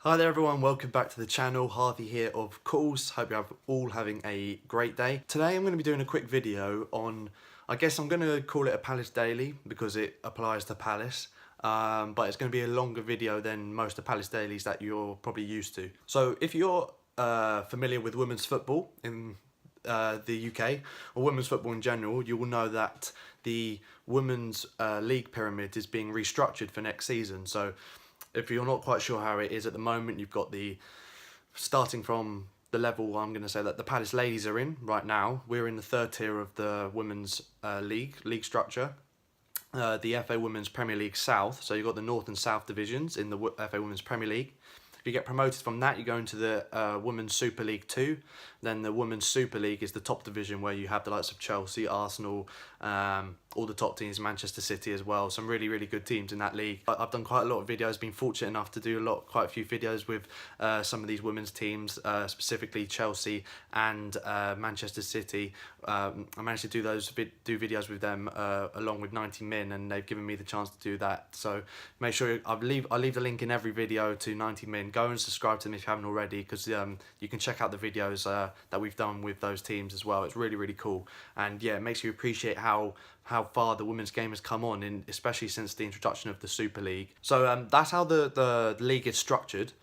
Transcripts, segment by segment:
Hi there everyone, welcome back to the channel. Harvey here of course. Hope you're all having a great day. Today I'm going to be doing a quick video on, I guess I'm going to call it a Palace Daily because it applies to Palace. But it's going to be a longer video than most of Palace Dailies that you're probably used to. So if you're familiar with women's football in the UK, or women's football in general, you will know that the women's league pyramid is being restructured for next season. So if you're not quite sure how it is at the moment, you've got starting from the level I'm going to say that the Palace ladies are in right now. We're in the third tier of the women's league structure. The FA Women's Premier League South, so you've got the North and South divisions in the FA Women's Premier League. If you get promoted from that, you go into the Women's Super League 2. Then the Women's Super League is the top division where you have the likes of Chelsea, Arsenal, all the top teams, Manchester City as well. Some really, really good teams in that league. I've done quite a lot of videos, been fortunate enough to do quite a few videos with some of these women's teams, specifically Chelsea and Manchester City. I managed to do videos with them along with 90 Min, and they've given me the chance to do that. So make sure I'll leave the link in every video to 90 Min. Go and subscribe to them if you haven't already, because you can check out the videos that we've done with those teams as well. It's really, really cool, and yeah, it makes you appreciate how far the women's game has come on, especially since the introduction of the Super League. So that's how the league is structured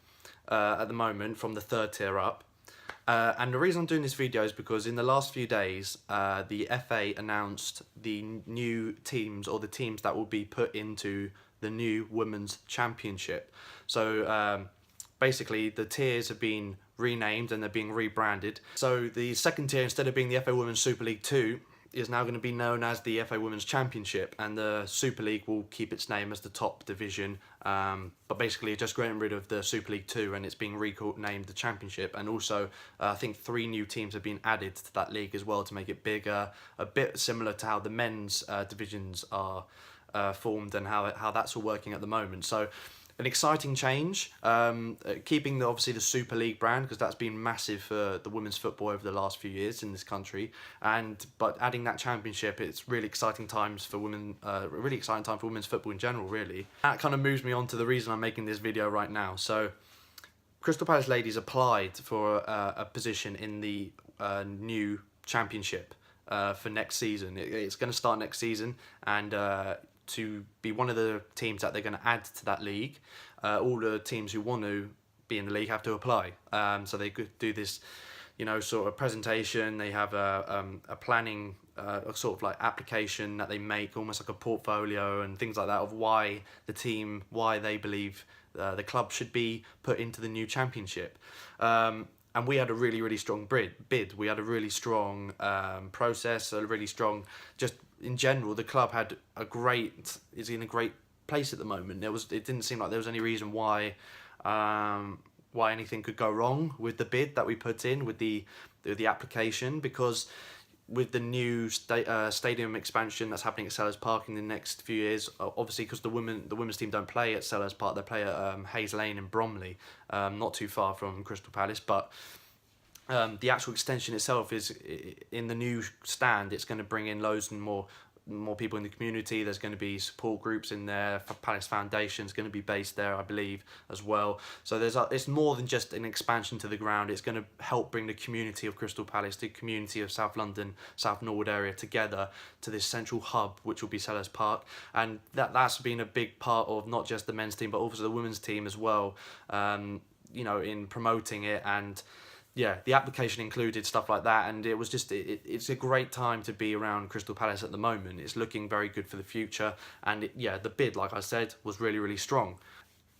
at the moment, from the third tier up. And the reason I'm doing this video is because in the last few days, the FA announced the new teams, or the teams that will be put into the new Women's Championship. So basically the tiers have been renamed and they're being rebranded. So the second tier, instead of being the FA Women's Super League 2, is now going to be known as the FA Women's Championship, and the Super League will keep its name as the top division, but basically just getting rid of the Super League 2 and it's being renamed the Championship. And also I think 3 new teams have been added to that league as well to make it bigger, a bit similar to how the men's divisions are formed and how that's all working at the moment. So an exciting change, keeping obviously the Super League brand, because that's been massive for the women's football over the last few years in this country, but adding that championship, it's really exciting times for women, really exciting time for women's football in general, really. That kind of moves me on to the reason I'm making this video right now. So Crystal Palace ladies applied for a position in the new championship for next season. It's going to start next season, and to be one of the teams that they're going to add to that league, all the teams who want to be in the league have to apply. So they could do this, sort of presentation. They have a planning, a sort of like application that they make, almost like a portfolio and things like that, of why they believe the club should be put into the new championship. And we had a really, really strong bid. We had a really strong process, a really strong, just in general, the club is in a great place at the moment. It didn't seem like there was any reason why anything could go wrong with the bid that we put in, with the application, because with the new stadium expansion that's happening at Sellers Park in the next few years, obviously because the women's team don't play at Sellers Park, they play at Hayes Lane in Bromley, not too far from Crystal Palace, but the actual extension itself is in the new stand. It's going to bring in loads and more people in the community. There's going to be support groups in there. Palace Foundation is going to be based there, I believe, as well. So it's more than just an expansion to the ground. It's going to help bring the community of Crystal Palace, the community of South London, South Norwood area together to this central hub, which will be Sellers Park. And that's been a big part of not just the men's team, but also the women's team as well, in promoting it. And yeah, the application included stuff like that, and it was just it's a great time to be around Crystal Palace at the moment. It's looking very good for the future, and the bid, like I said, was really, really strong.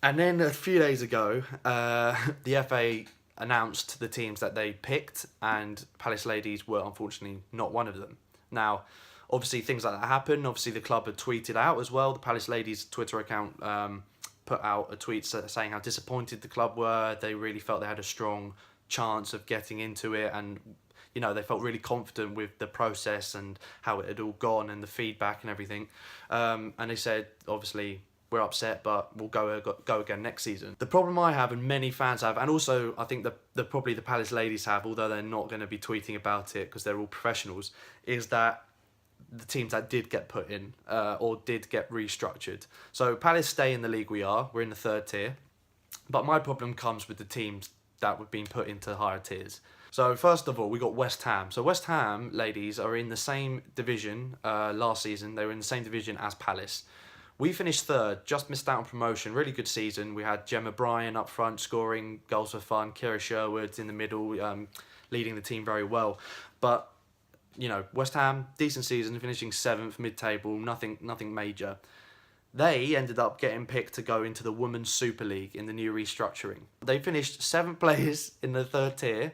And then a few days ago, the FA announced the teams that they picked, and Palace ladies were unfortunately not one of them. Now, obviously things like that happen. Obviously the club had tweeted out as well. The Palace ladies Twitter account put out a tweet saying how disappointed the club were. They really felt they had a strong chance of getting into it, and they felt really confident with the process and how it had all gone and the feedback and everything, and they said, obviously, we're upset, but we'll go again next season. The problem I have, and many fans have, and also I think probably the Palace ladies have, although they're not going to be tweeting about it because they're all professionals, is that the teams that did get put in or did get restructured. So Palace stay in the league we're in the third tier. But my problem comes with the teams that were being put into higher tiers. So first of all, we got West Ham. So West Ham ladies are in the same division last season. They were in the same division as Palace. We finished third, just missed out on promotion. Really good season. We had Gemma Bryan up front scoring goals for fun. Kira Sherwood's in the middle, leading the team very well. But West Ham, decent season, finishing 7th, mid-table, nothing major. They ended up getting picked to go into the Women's Super League in the new restructuring. They finished 7th place in the 3rd tier.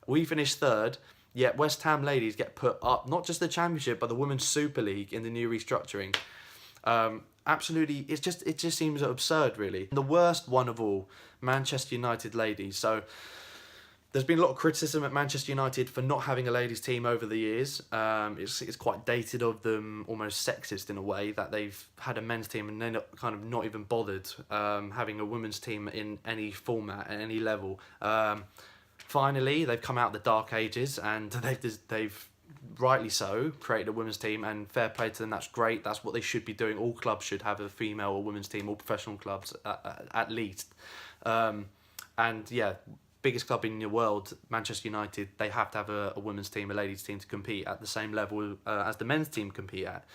We finished 3rd, yet West Ham ladies get put up, not just the Championship, but the Women's Super League in the new restructuring. Absolutely, it just seems absurd, really. The worst one of all, Manchester United ladies. So there's been a lot of criticism at Manchester United for not having a ladies team over the years. It's quite dated of them, almost sexist in a way, that they've had a men's team and they're kind of not even bothered having a women's team in any format at any level. Finally, they've come out of the dark ages and they've rightly so created a women's team, and fair play to them. That's great. That's what they should be doing. All clubs should have a female or women's team, all professional clubs at least. And yeah, biggest club in the world, Manchester United, they have to have a women's team, a ladies team to compete at the same level as the men's team compete at.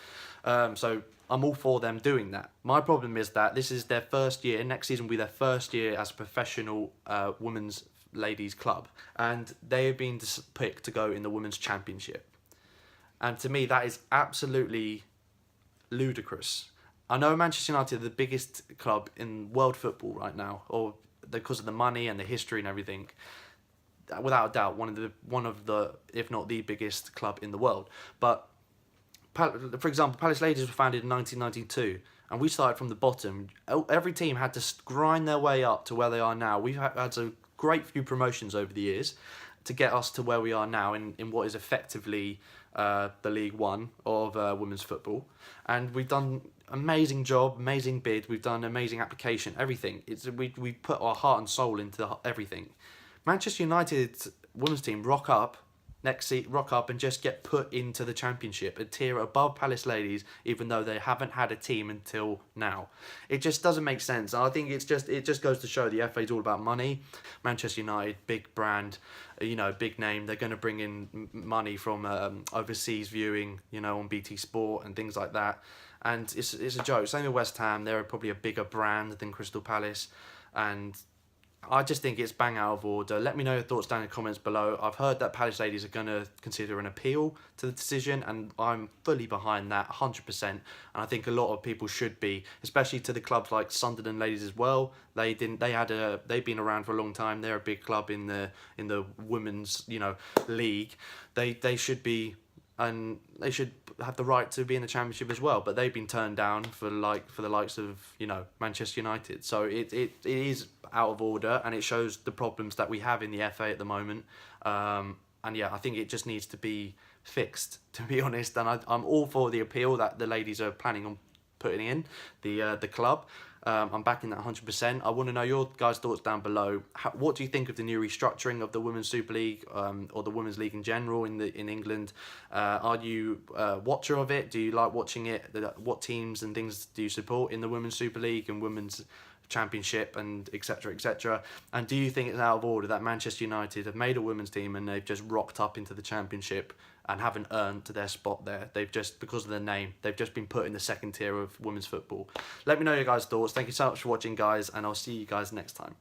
So I'm all for them doing that. My problem is that this is their first year. Next season will be their first year as a professional women's ladies club, and they have been picked to go in the Women's Championship. And to me, that is absolutely ludicrous. I know Manchester United are the biggest club in world football right now, or because of the money and the history and everything. Without a doubt, one of the, if not the biggest club in the world. But for example, Palace Ladies were founded in 1992, and we started from the bottom. Every team had to grind their way up to where they are now. We've had a great few promotions over the years to get us to where we are now in what is effectively the League One of women's football. And we've done amazing job, amazing bid, we've done amazing application, everything. We put our heart and soul into everything. Manchester United's women's team rock up and just get put into the Championship, a tier above Palace Ladies, even though they haven't had a team until now. It just doesn't make sense. I think it just goes to show the FA is all about money. Manchester United, big brand, big name. They're going to bring in money from overseas viewing, on BT Sport and things like that. And it's a joke. Same with West Ham. They're probably a bigger brand than Crystal Palace, and I just think it's bang out of order. Let me know your thoughts down in the comments below. I've heard that Palace Ladies are going to consider an appeal to the decision, and I'm fully behind that, 100%. And I think a lot of people should be, especially to the clubs like Sunderland Ladies as well. They've been around for a long time. They're a big club in the women's league. They should be. And they should have the right to be in the Championship as well, but they've been turned down for the likes of Manchester United. So it is out of order, and it shows the problems that we have in the FA at the moment. And yeah, I think it just needs to be fixed, to be honest. And I'm all for the appeal that the ladies are planning on putting in the club. I'm backing that 100%. I want to know your guys' thoughts down below. What do you think of the new restructuring of the Women's Super League, or the Women's League in general in England? Are you a watcher of it? Do you like watching it? What teams and things do you support in the Women's Super League and Women's Championship, and etc, etc? And do you think it's out of order that Manchester United have made a women's team and they've just rocked up into the Championship and haven't earned their spot there? They've just, because of their name, they've just been put in the 2nd tier of women's football. Let me know your guys' thoughts. Thank you so much for watching, guys, and I'll see you guys next time.